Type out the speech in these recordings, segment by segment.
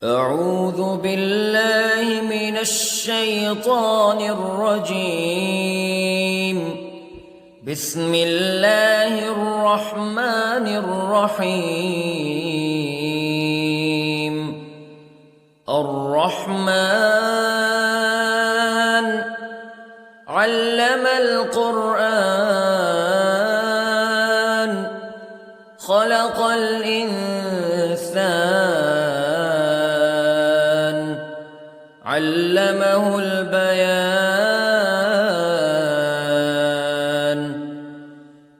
أعوذ بالله من الشيطان الرجيم. بسم الله الرحمن الرحيم. الرحمن علم القرآن خلق الإنسان علمه البيان.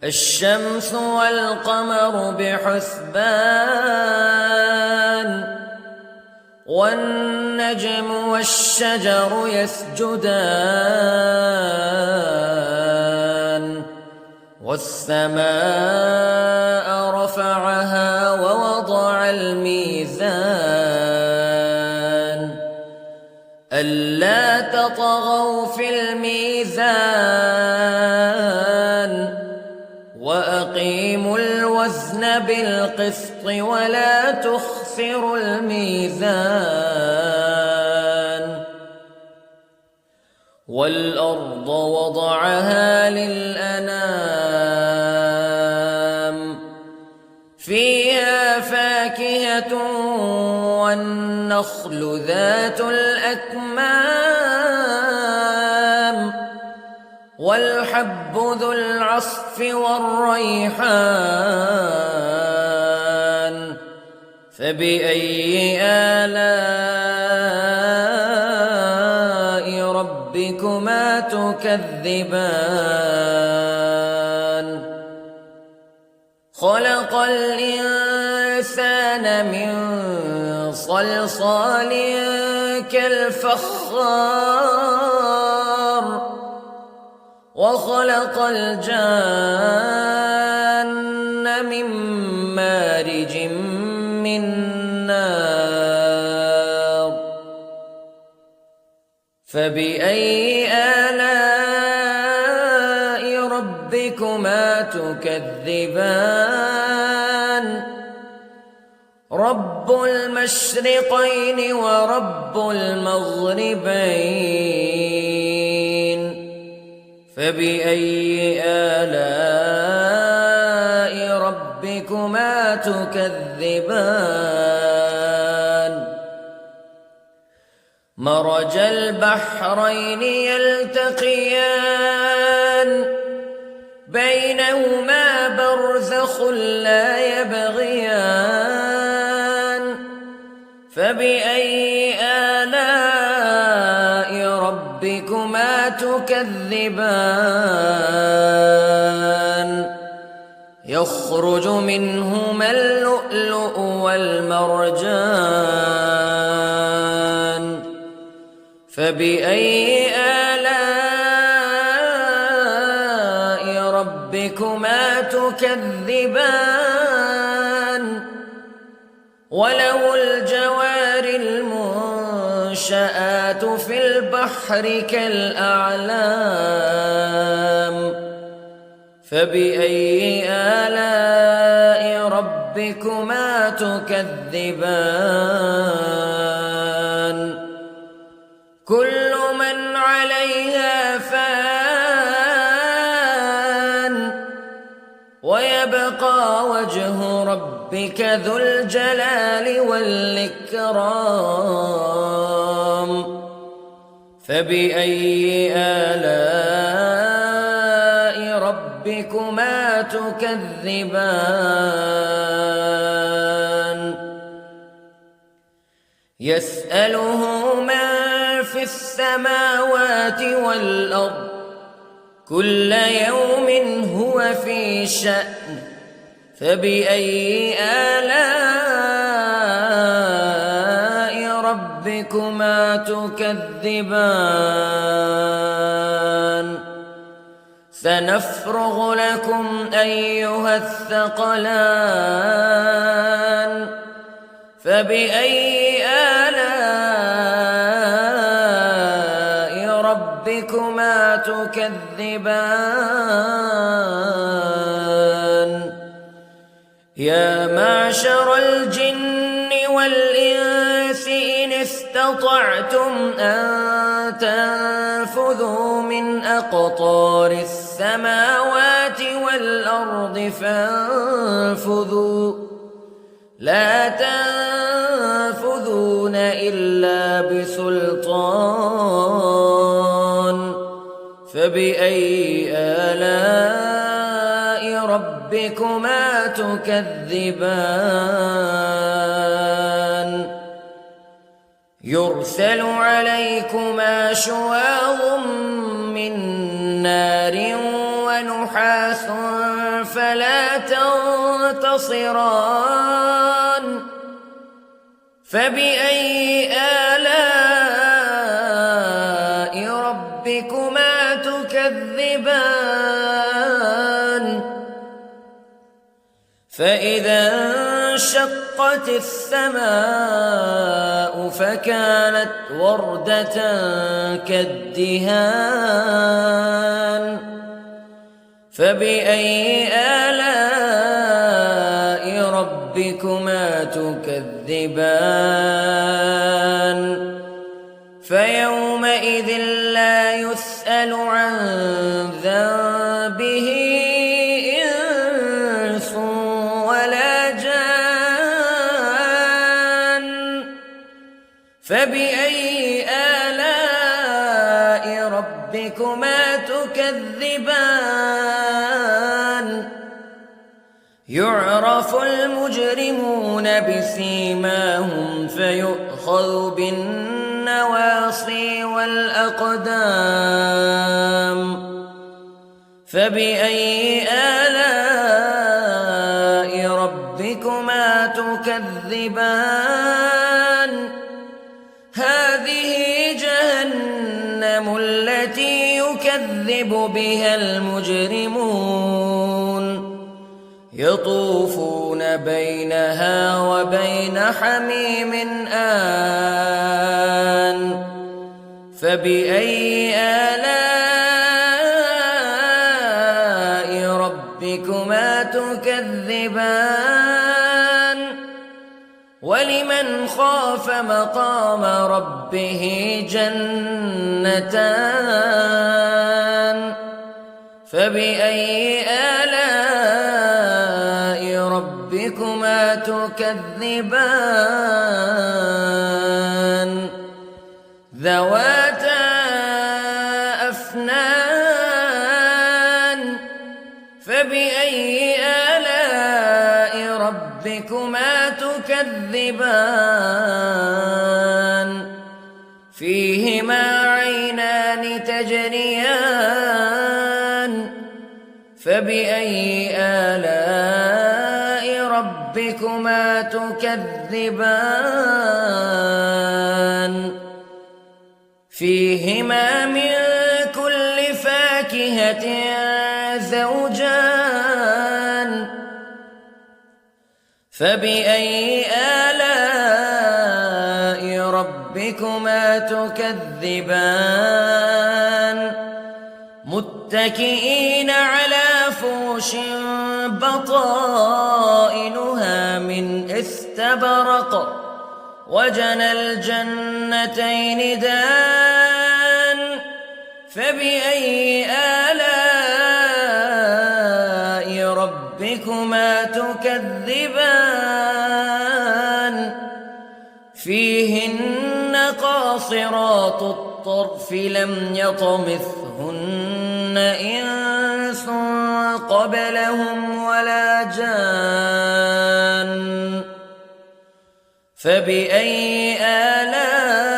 الشمس والقمر بحسبان والنجم والشجر يسجدان والسماء رفعها ووضع الميزان ألا تطغوا في الميزان وأقيموا الوزن بالقسط ولا تخسروا الميزان. والأرض وضعها للأنام فيها فاكهة والنخل ذات الأكمام والحب ذو العصف والريحان فبأي آلاء ربكما تكذبان. خلق الإنسان من صلصال كالفخار وخلق الجان من مارج من نار فبأي آلاء ربكما تكذبان. رب المشرقين ورب المغربين فبأي آلاء ربكما تكذبان. مرج البحرين يلتقيان بينهما برزخ لا يبغيان فبأي آلاء ربكما تكذبان. يخرج منهما اللؤلؤ والمرجان فبأي آلاء ربكما تكذبان. وله الجوار المنشآت في البحر كالأعلام فبأي آلاء ربكما تكذبان. كل من عليها فان ويبقى وجه ربك ذو الجلال والإكرام فبأي آلاء ربكما تكذبان. يسأله من في السماوات والأرض كل يوم هو في شأن فبأي آلاء ربكما تكذبان. سنفرغ لكم أيها الثقلان فبأي آلاء ربكما تكذبان. يا معشر الجن والإنس استطعتم أن تنفذوا من أقطار السماوات والأرض فانفذوا لا تنفذون إلا بسلطان فبأي آلاء ربكما تكذبان يرسل عليكما شواظ من نار ونحاس فلا تنتصران فبأي آلاء ربكما تكذبان فإذا انشقت السماء فكانت وردة كالدهان فبأي آلاء ربكما تكذبان فيومئذ لا يسأل عن ذنبه إنس ولا جان فبأي آلاء ربكما تكذبان يعرف المجرمون بسيماهم فيؤخذ بالنواصي والأقدام فبأي آلاء ربكما تكذبان هذه جهنم التي يكذب بها المجرمون يطوفون بينها وبين حميم آن فبأي آلاء ربكما تكذبان ولمن خاف مقام ربه جنتان فبأي آلاء ربكما تكذبان ذواتا أفنان فبأي آلاء ربكما تكذبان فيهما عينان تجريان فبأي آلاء ربكما تكذبان فيهما من كل فاكهة زوجان فبأي آلاء ربكما تكذبان متكئين على فرش بطائنها من استبرق وجنى الجنتين دان فبأي آلاء ربكما تكذبان فيهن قاصرات الطرف لم يطمثهن إنس قبلهم ولا جان فبأي آلاء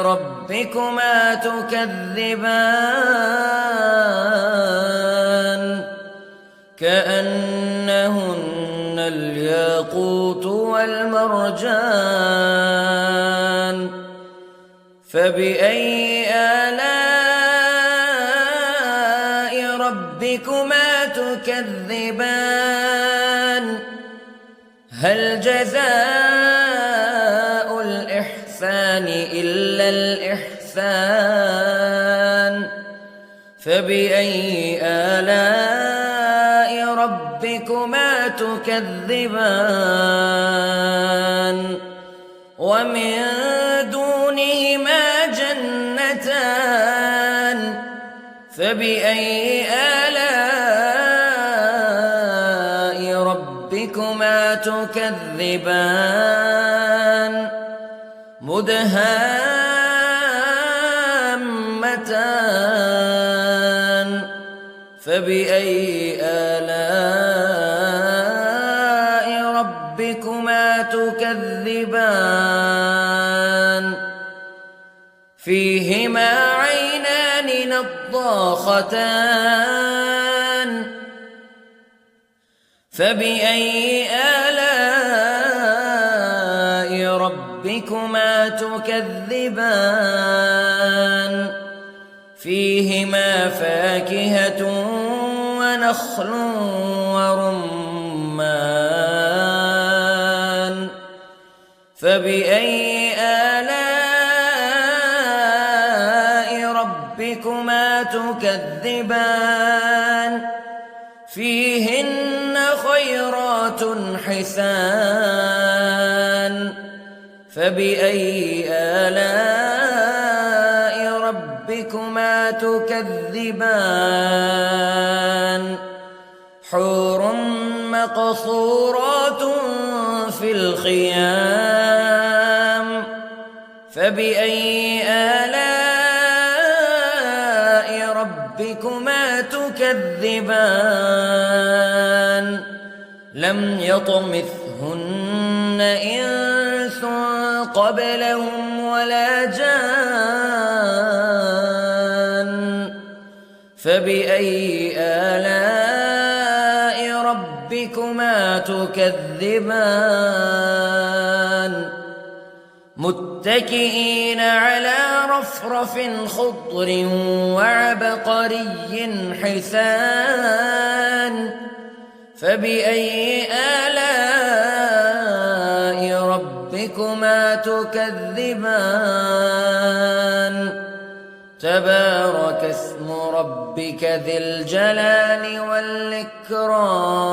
ربكما تكذبان كأنهن الياقوت والمرجان فبأي آلاء ربكما تكذبان هل جزاء الإحسان إلا الإحسان فبأي آلاء ربكما تكذبان ومن دونهما جنتان فبأي آلاء ربكما تكذبان مدهامتان فبأي آلاء ربكما تكذبان فيهما عينان نضاختان فبأي آلاء ربكما تكذبان فيهما فاكهة ونخل ورمان فبأي آلاء ربكما تكذبان فيهن خيرات حسان فبأي آلاء ربكما تكذبان حور مقصورات في الخيام فبأي آلاء ربكما تكذبان لم يطمثهن إنس قبلهم ولا جان فبأي آلاء ربكما تكذبان متكئين على رفرف خضر وعبقري حسان فبأي آلاء ربكما تكذبان تبارك اسم ربك ذي الجلال والإكرام